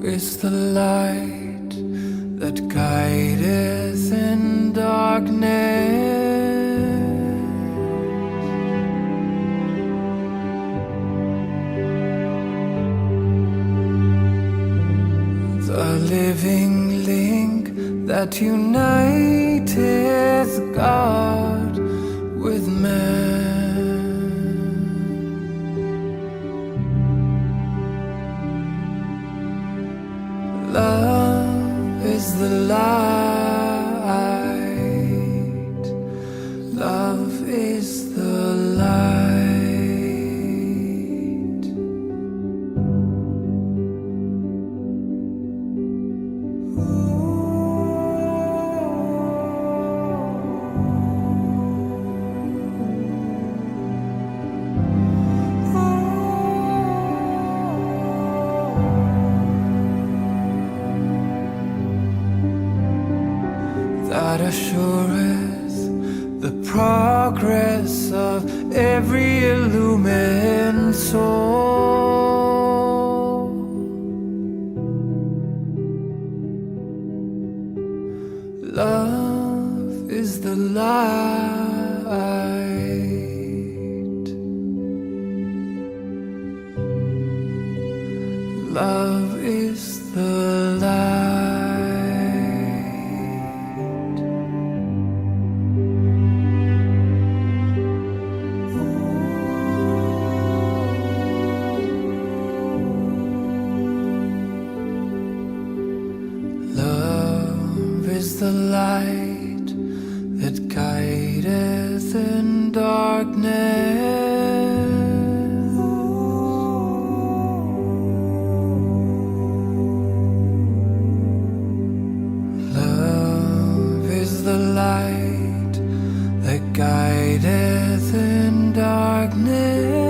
is the light that guideth in darkness. The living link that uniteth God with man. Love is the light. Love is the light. That assureth the progress of every illumined soul. Love is the light. Love is the light. The light that guideth in darkness. Love is the light that guideth in darkness.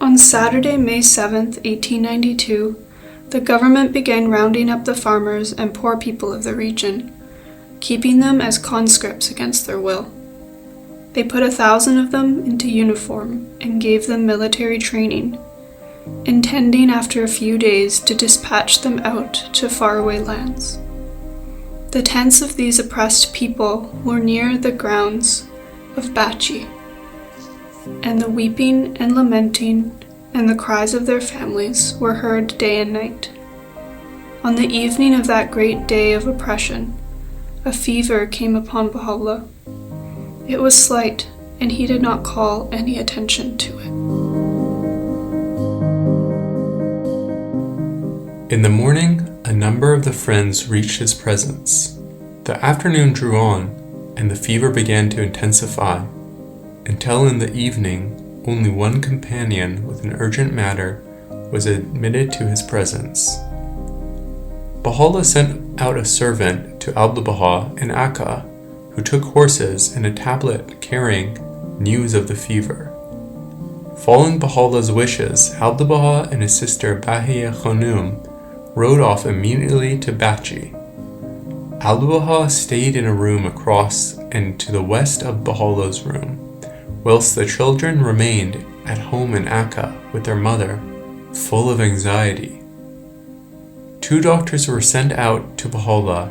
On Saturday, May 7th, 1892, the government began rounding up the farmers and poor people of the region, keeping them as conscripts against their will. They put 1,000 of them into uniform and gave them military training, intending after a few days to dispatch them out to faraway lands. The tents of these oppressed people were near the grounds of Bachi, and the weeping and lamenting and the cries of their families were heard day and night. On the evening of that great day of oppression, a fever came upon Baha'u'llah. It was slight, and he did not call any attention to it. In the morning, a number of the friends reached his presence. The afternoon drew on, and the fever began to intensify, until in the evening, only one companion with an urgent matter was admitted to his presence. Baha'u'llah sent out a servant to Abdu'l-Baha in Akka, who took horses and a tablet carrying news of the fever. Following Baha'u'llah's wishes, Abdu'l-Baha and his sister Bahiyya Khanum rode off immediately to Bachi. Abdu'l-Baha stayed in a room across and to the west of Baha'u'llah's room, whilst the children remained at home in Akka with their mother, full of anxiety. 2 doctors were sent out to Baha'u'llah,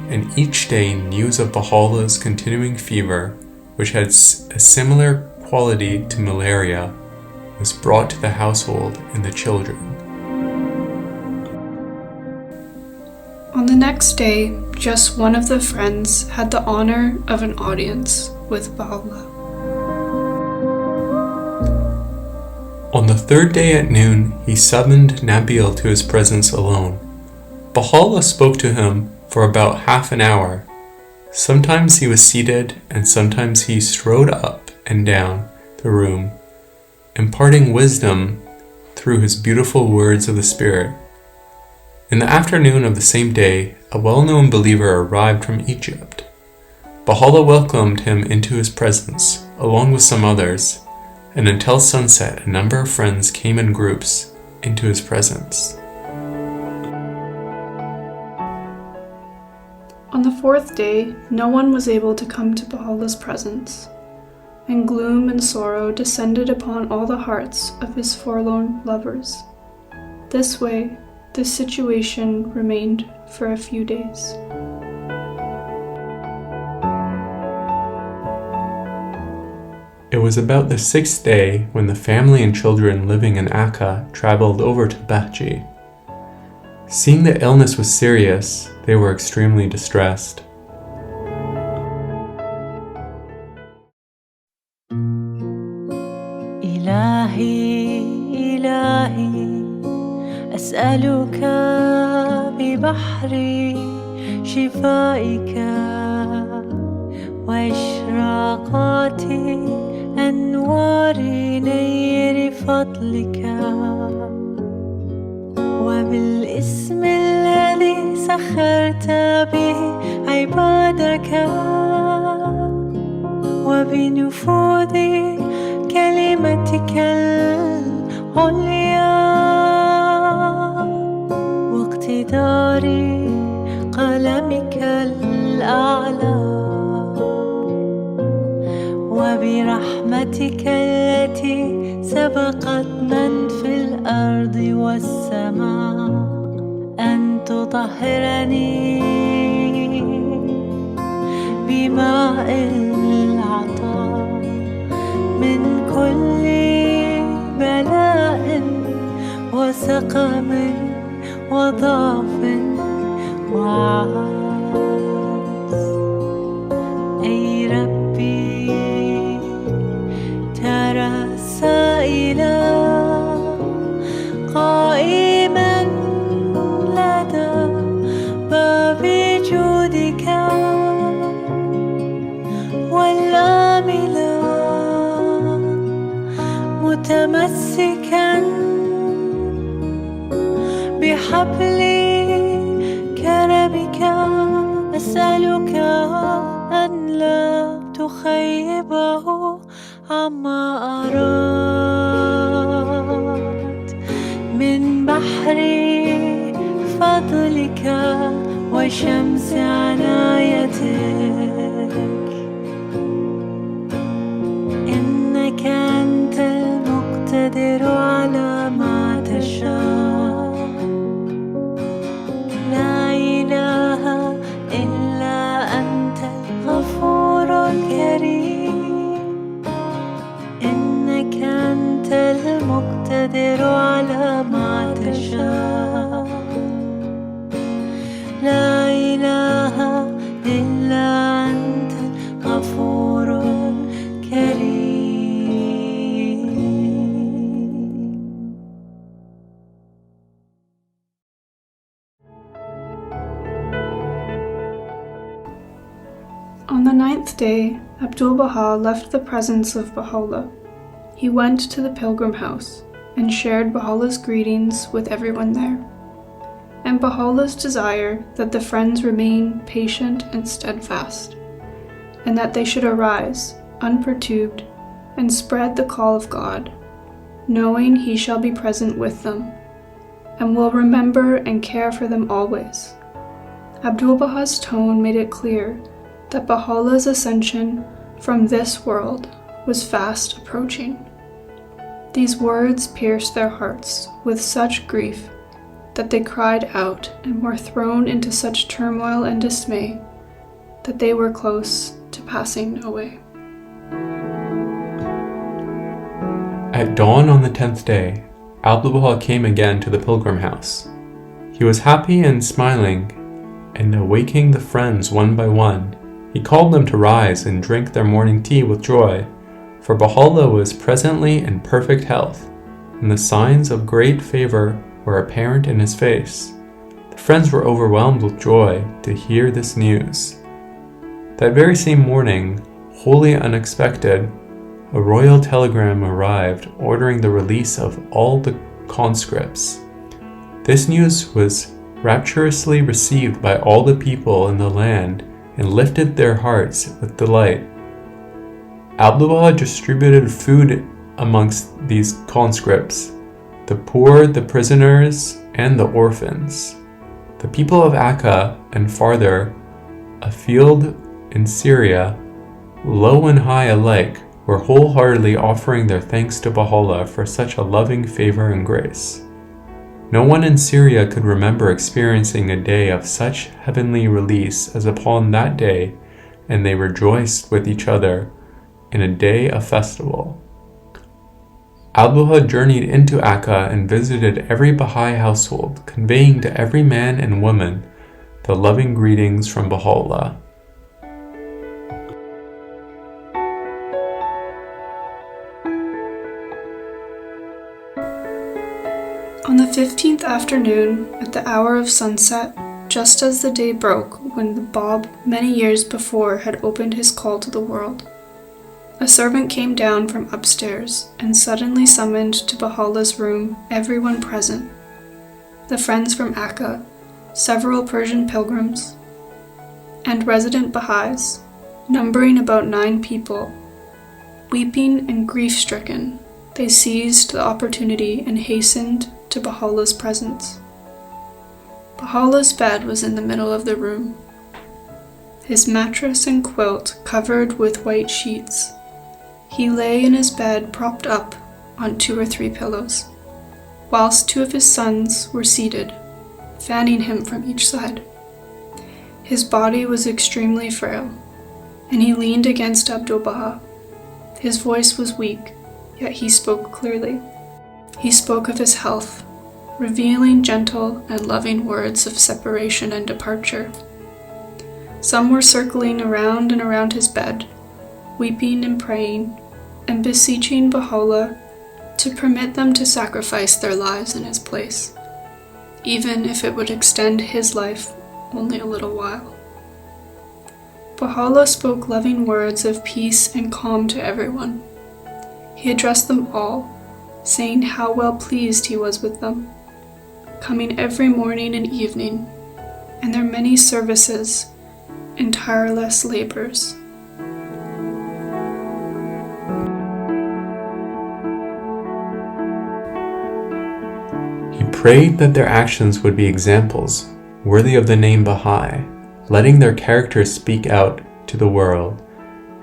and each day news of Baha'u'llah's continuing fever, which had a similar quality to malaria, was brought to the household and the children. On the next day, just one of the friends had the honor of an audience with Baha'u'llah. On the 3rd day at noon, he summoned Nabil to his presence alone. Baha'u'llah spoke to him for about half an hour. Sometimes he was seated, and sometimes he strode up and down the room, imparting wisdom through his beautiful words of the Spirit. In the afternoon of the same day, a well-known believer arrived from Egypt. Baha'u'llah welcomed him into his presence, along with some others, and until sunset a number of friends came in groups into his presence. On the fourth day, no one was able to come to Baha'u'llah's presence, and gloom and sorrow descended upon all the hearts of his forlorn lovers. This way, this situation remained for a few days. It was about the sixth day when the family and children living in Akka traveled over to Bahji. Seeing the illness was serious, they were extremely distressed. إلهي إلهي أسألك ببحر شفائك وإشراقات أنوار نير فضلك وبالاسم الذي سخرت به عبادك وبنفوذ كلمتك العليا واقتدار قلمك الأعلى وبرحمتك التي سبقت من في الأرض والسماء أن تطهرني بماء العطاء من كل بلاء وسقم وضعف وعجز. أي ربي ترى سائلا قائما لدى باب جودك والآملا متمسكا بحبل كرمك أسألك أن لا تخيبه عما أراد من بحر فضلك وشمس عنايتك. إنك أنت المقتدر على ما تشاء، لا إله إلا أنت الغفور الكريم. إنك أنت المقتدر على ما تشاء، لا إله إلا أنت الغفور الكريم. On the ninth day, Abdul-Baha left the presence of Baha'u'llah. He went to the pilgrim house and shared Baha'u'llah's greetings with everyone there, and Baha'u'llah's desire that the friends remain patient and steadfast, and that they should arise, unperturbed, and spread the call of God, knowing He shall be present with them, and will remember and care for them always. Abdul-Baha's tone made it clear that Baha'u'llah's ascension from this world was fast approaching. These words pierced their hearts with such grief that they cried out and were thrown into such turmoil and dismay that they were close to passing away. At dawn on the 10th day, Abdul-Baha came again to the pilgrim house. He was happy and smiling, and awaking the friends one by one, he called them to rise and drink their morning tea with joy, for Baha'u'llah was presently in perfect health, and the signs of great favor were apparent in his face. The friends were overwhelmed with joy to hear this news. That very same morning, wholly unexpected, a royal telegram arrived ordering the release of all the conscripts. This news was rapturously received by all the people in the land and lifted their hearts with delight. Abdullah distributed food amongst these conscripts, the poor, the prisoners, and the orphans. The people of Akka and farther afield in Syria, low and high alike, were wholeheartedly offering their thanks to Baha'u'llah for such a loving favor and grace. No one in Syria could remember experiencing a day of such heavenly release as upon that day, and they rejoiced with each other in a day of festival. Abdullah journeyed into Akka and visited every Baha'i household, conveying to every man and woman the loving greetings from Baha'u'llah. On the 15th afternoon, at the hour of sunset, just as the day broke when the Bab many years before had opened his call to the world, a servant came down from upstairs and suddenly summoned to Baha'u'llah's room everyone present, the friends from Akka, several Persian pilgrims, and resident Baha'is, numbering about 9 people. Weeping and grief-stricken, they seized the opportunity and hastened to Baha'u'llah's presence. Baha'u'llah's bed was in the middle of the room, his mattress and quilt covered with white sheets. He lay in his bed propped up on 2 or 3 pillows, whilst 2 of his sons were seated, fanning him from each side. His body was extremely frail, and he leaned against Abdu'l-Baha. His voice was weak, yet he spoke clearly. He spoke of his health, revealing gentle and loving words of separation and departure. Some were circling around and around his bed, weeping and praying, and beseeching Baha'u'llah to permit them to sacrifice their lives in his place, even if it would extend his life only a little while. Baha'u'llah spoke loving words of peace and calm to everyone. He addressed them all, saying how well pleased he was with them, coming every morning and evening, and their many services and tireless labors. He prayed that their actions would be examples worthy of the name Baha'i, letting their characters speak out to the world,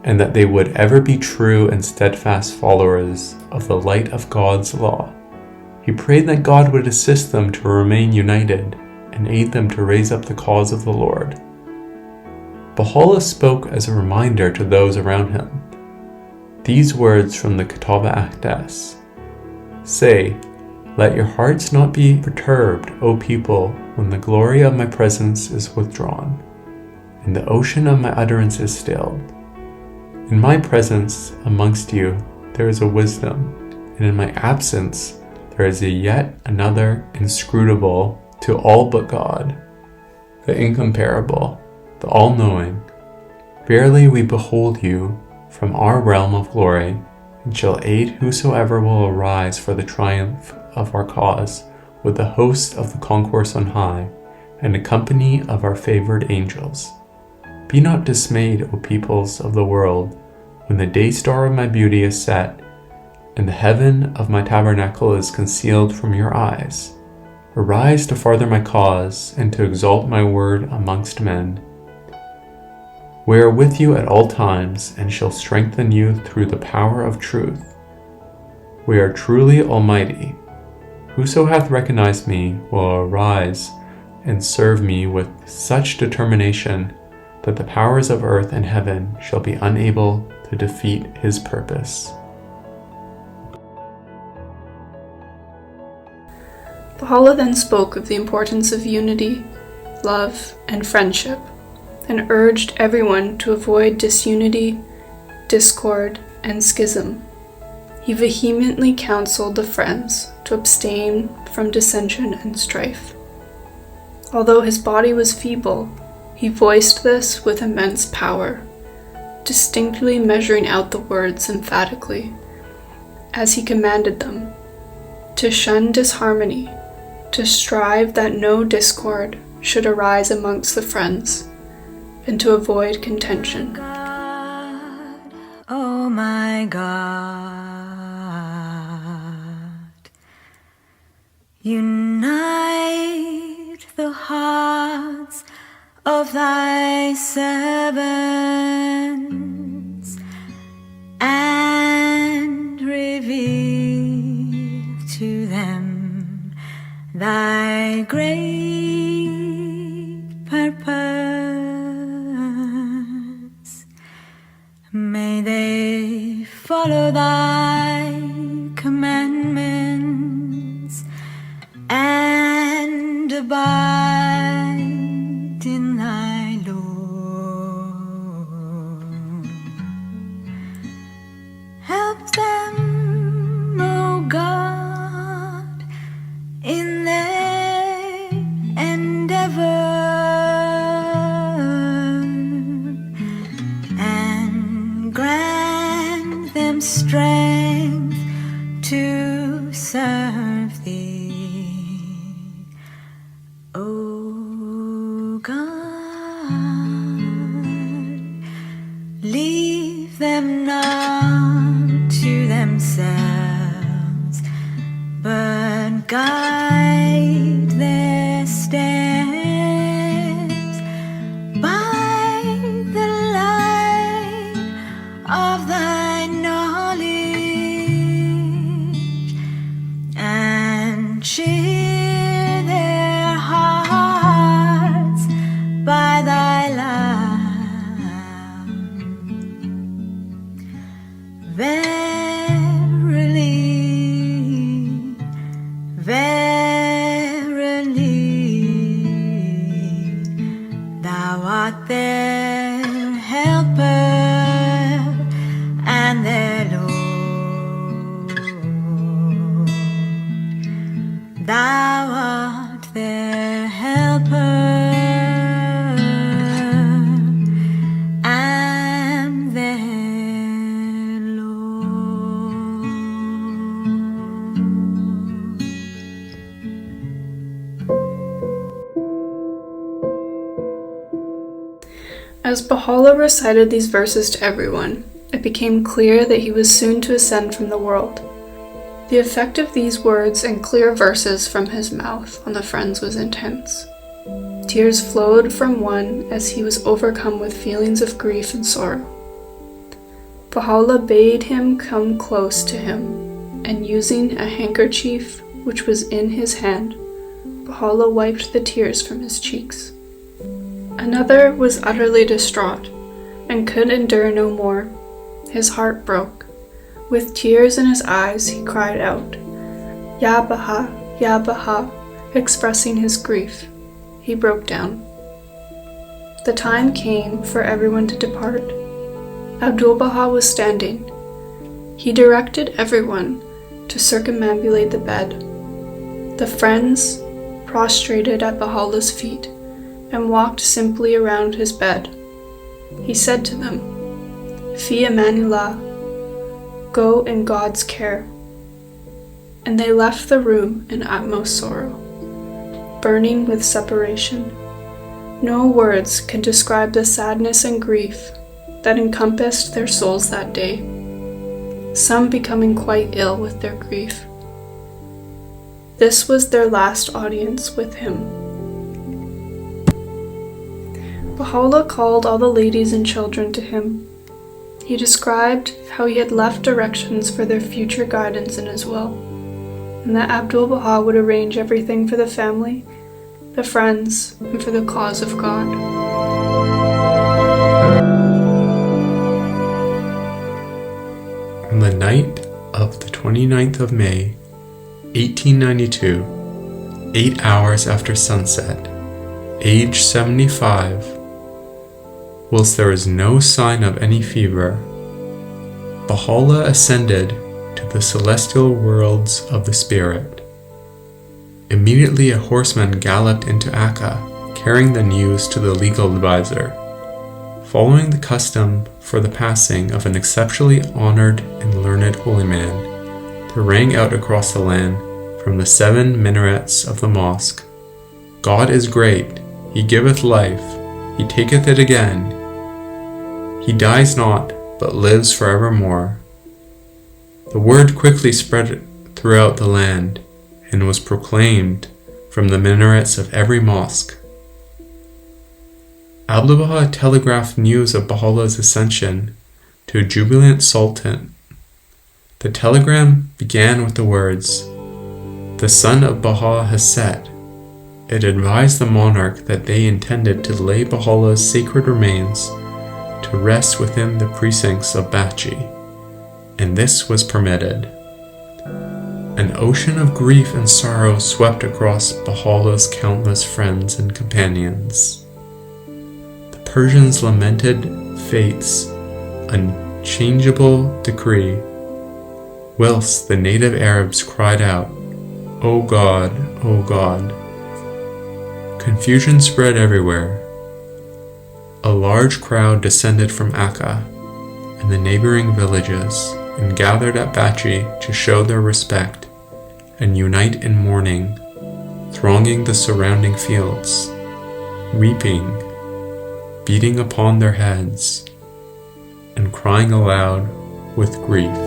and that they would ever be true and steadfast followers of the light of God's law. He prayed that God would assist them to remain united and aid them to raise up the cause of the Lord. Baha'u'llah spoke as a reminder to those around him. These words from the Kitab Aqdas say, "Let your hearts not be perturbed, O people, when the glory of my presence is withdrawn, and the ocean of my utterance is stilled. In my presence amongst you there is a wisdom, and in my absence there is a yet another inscrutable to all but God, the incomparable, the all-knowing. Verily we behold you from our realm of glory, and shall aid whosoever will arise for the triumph of our cause, with the host of the concourse on high, and a company of our favored angels. Be not dismayed, O peoples of the world, when the day star of my beauty is set, and the heaven of my tabernacle is concealed from your eyes. Arise to farther my cause, and to exalt my word amongst men. We are with you at all times, and shall strengthen you through the power of truth. We are truly almighty. Whoso hath recognized me will arise and serve me with such determination that the powers of earth and heaven shall be unable to defeat his purpose." Baha'u'llah then spoke of the importance of unity, love, and friendship, and urged everyone to avoid disunity, discord, and schism. He vehemently counseled the friends to abstain from dissension and strife. Although his body was feeble, he voiced this with immense power, distinctly measuring out the words emphatically, as he commanded them, to shun disharmony, to strive that no discord should arise amongst the friends, and to avoid contention. God, oh my God, unite the hearts of thy servants and reveal to them thy great purpose. May they follow thy commandments and abide in thy Lord. Help them, O God, in their endeavor, and grant them strength to serve thee, O God. Leave them not to themselves, but guide their steps by the light of thy knowledge, and cheer their hearts by thy love. Verily, verily, thou art their helper and their Lord. Thou art their helper and their Lord. As Baha'u'llah recited these verses to everyone, it became clear that he was soon to ascend from the world. The effect of these words and clear verses from his mouth on the friends was intense. Tears flowed from one as he was overcome with feelings of grief and sorrow. Baha'u'llah bade him come close to him, and using a handkerchief which was in his hand, Baha'u'llah wiped the tears from his cheeks. Another was utterly distraught, and could endure no more. His heart broke. With tears in his eyes, he cried out, Ya Baha, Ya Baha, expressing his grief. He broke down. The time came for everyone to depart. Abdul-Baha was standing. He directed everyone to circumambulate the bed. The friends prostrated at Baha'u'llah's feet and walked simply around his bed. He said to them, Fi amanillah, go in God's care. And they left the room in utmost sorrow, burning with separation. No words can describe the sadness and grief that encompassed their souls that day, some becoming quite ill with their grief. This was their last audience with him. Baha'u'llah called all the ladies and children to him. He described how he had left directions for their future guidance in his will, and that Abdul-Baha would arrange everything for the family, the friends, and for the cause of God. On the night of the 29th of May, 1892, 8 hours after sunset, age 75, whilst there was no sign of any fever, Baha'u'llah ascended to the celestial worlds of the spirit. Immediately a horseman galloped into Akka, carrying the news to the legal advisor. Following the custom for the passing of an exceptionally honored and learned holy man, there rang out across the land, from the 7 minarets of the mosque, "God is great, He giveth life, He taketh it again. He dies not, but lives forevermore." The word quickly spread throughout the land and was proclaimed from the minarets of every mosque. Abdu'l-Baha telegraphed news of Baha'u'llah's ascension to a jubilant sultan. The telegram began with the words, "The sun of Baha has set." It advised the monarch that they intended to lay Baha'u'llah's sacred remains to rest within the precincts of Bachi, and this was permitted. An ocean of grief and sorrow swept across Baha'u'llah's countless friends and companions. The Persians lamented fate's unchangeable decree, whilst the native Arabs cried out, "O God, O God." Confusion spread everywhere. A large crowd descended from Akka and the neighboring villages and gathered at Bachi to show their respect and unite in mourning, thronging the surrounding fields, weeping, beating upon their heads, and crying aloud with grief.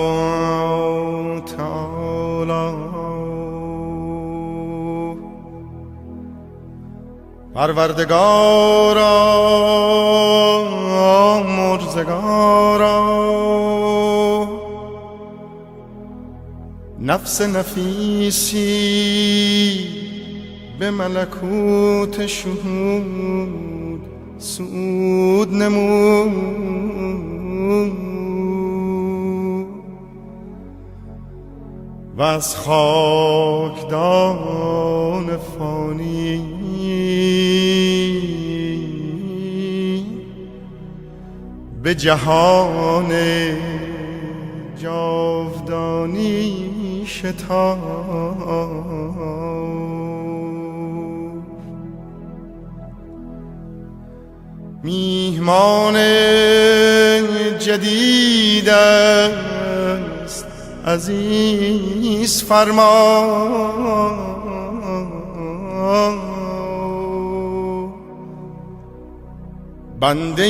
والله تعالی پروردگارا مرزگارا نفس نفیسی به ملکوت شهود سعود نمود و از خاکدان فانی به جهان جاودانی شتاب میهمان جدید است عزیز فرما بنده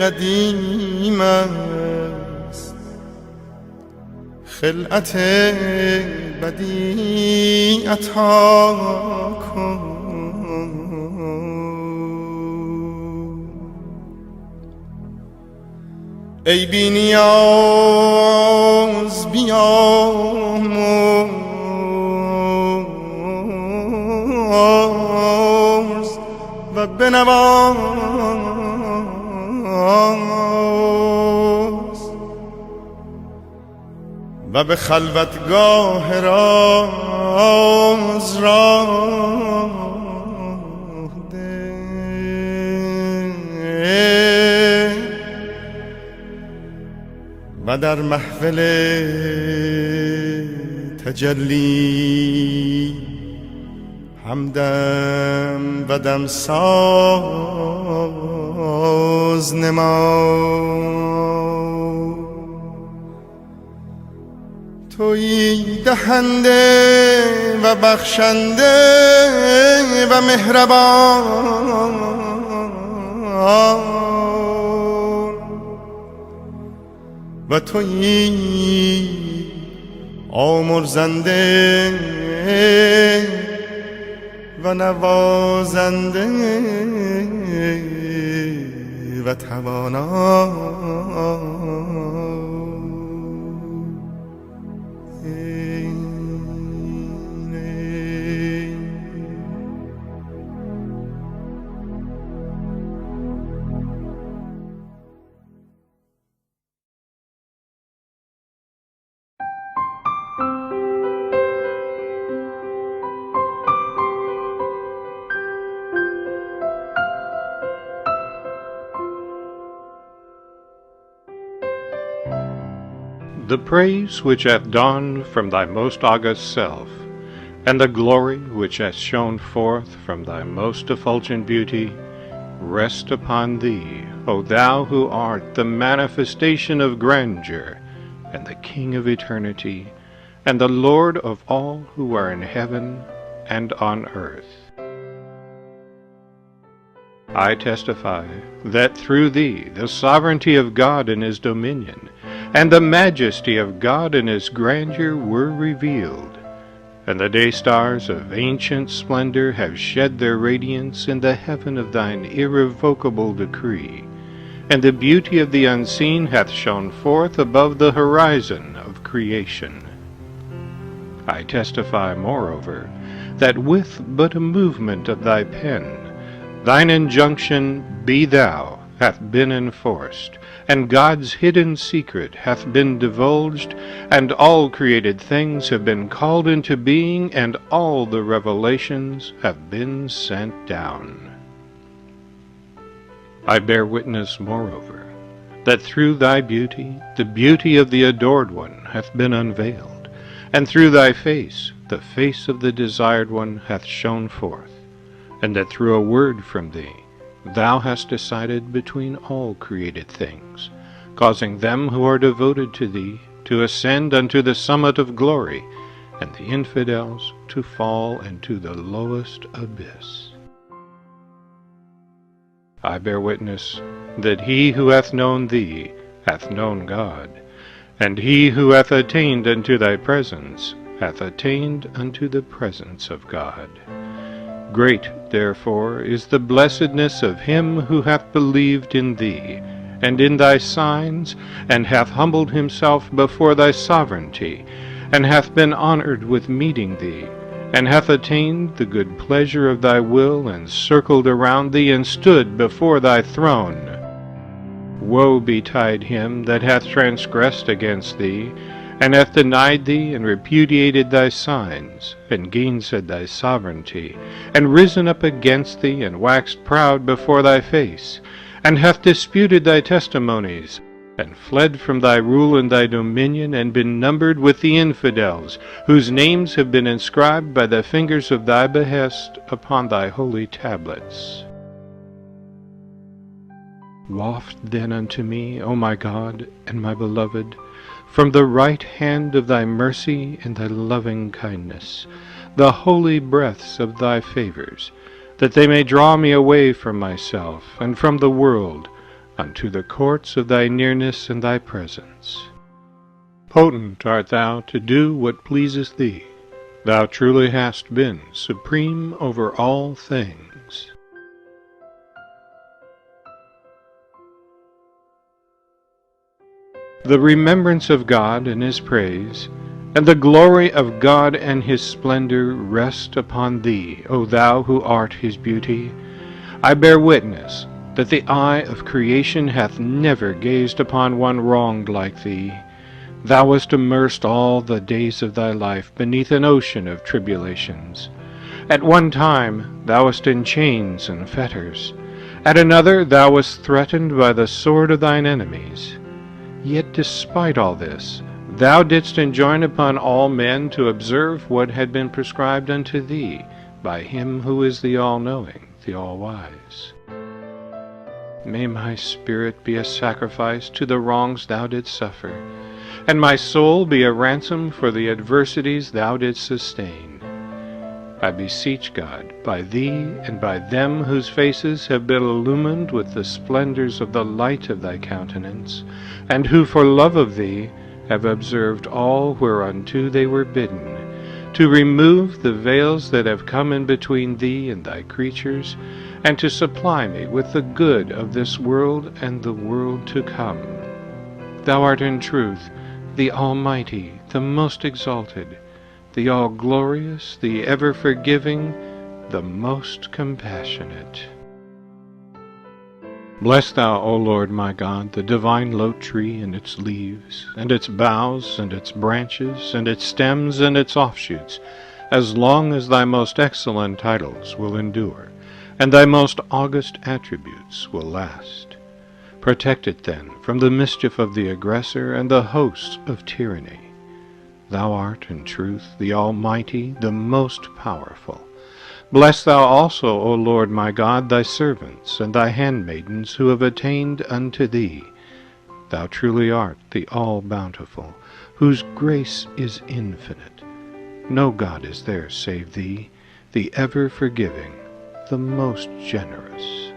قدیم است خلعت بدیع عطا کن ای بی نیاز بیامرز و بنواز و به خلوتگاه راز راه ده و در محفل تجلی همدم و دمساز نما تویی دهنده و بخشنده و مهربان و تویی آمرزنده و نوازنده و توانا the praise which hath dawned from thy most august self, and the glory which hath shone forth from thy most effulgent beauty, rest upon thee, O thou who art the manifestation of grandeur, and the King of eternity, and the Lord of all who are in heaven and on earth. I testify that through thee the sovereignty of God in his dominion, and the majesty of God in his grandeur were revealed, and the day stars of ancient splendor have shed their radiance in the heaven of thine irrevocable decree, and the beauty of the unseen hath shone forth above the horizon of creation. I testify, moreover, that with but a movement of thy pen, thine injunction, Be thou, hath been enforced, and God's hidden secret hath been divulged, and all created things have been called into being, and all the revelations have been sent down. I bear witness, moreover, that through thy beauty the beauty of the adored one hath been unveiled, and through thy face the face of the desired one hath shone forth, and that through a word from thee thou hast decided between all created things, causing them who are devoted to thee to ascend unto the summit of glory, and the infidels to fall into the lowest abyss. I bear witness that he who hath known thee hath known God, and he who hath attained unto thy presence hath attained unto the presence of God. Great, therefore, is the blessedness of him who hath believed in thee, and in thy signs, and hath humbled himself before thy sovereignty, and hath been honored with meeting thee, and hath attained the good pleasure of thy will, and circled around thee, and stood before thy throne. Woe betide him that hath transgressed against thee, and hath denied thee, and repudiated thy signs, and gainsaid thy sovereignty, and risen up against thee, and waxed proud before thy face, and hath disputed thy testimonies, and fled from thy rule and thy dominion, and been numbered with the infidels, whose names have been inscribed by the fingers of thy behest upon thy holy tablets. Waft then unto me, O my God and my beloved, from the right hand of thy mercy and thy loving kindness, the holy breaths of thy favors, that they may draw me away from myself and from the world unto the courts of thy nearness and thy presence. Potent art thou to do what pleaseth thee. Thou truly hast been supreme over all things. The remembrance of God and his praise, and the glory of God and his splendor rest upon thee, O thou who art his beauty. I bear witness that the eye of creation hath never gazed upon one wronged like thee. Thou wast immersed all the days of thy life beneath an ocean of tribulations. At one time thou wast in chains and fetters. At another thou wast threatened by the sword of thine enemies. Yet despite all this, thou didst enjoin upon all men to observe what had been prescribed unto thee by him who is the all-knowing, the all-wise. May my spirit be a sacrifice to the wrongs thou didst suffer, and my soul be a ransom for the adversities thou didst sustain. I beseech God, by thee and by them whose faces have been illumined with the splendors of the light of thy countenance, and who for love of thee have observed all whereunto they were bidden, to remove the veils that have come in between thee and thy creatures, and to supply me with the good of this world and the world to come. Thou art in truth the Almighty, the most exalted, the all-glorious, the ever-forgiving, the most compassionate. Bless thou, O Lord my God, the divine lote tree and its leaves, and its boughs, and its branches, and its stems, and its offshoots, as long as thy most excellent titles will endure, and thy most august attributes will last. Protect it then from the mischief of the aggressor and the hosts of tyranny. Thou art, in truth, the Almighty, the most powerful. Bless thou also, O Lord my God, thy servants and thy handmaidens who have attained unto thee. Thou truly art the all-bountiful, whose grace is infinite. No God is there save thee, the ever-forgiving, the most generous.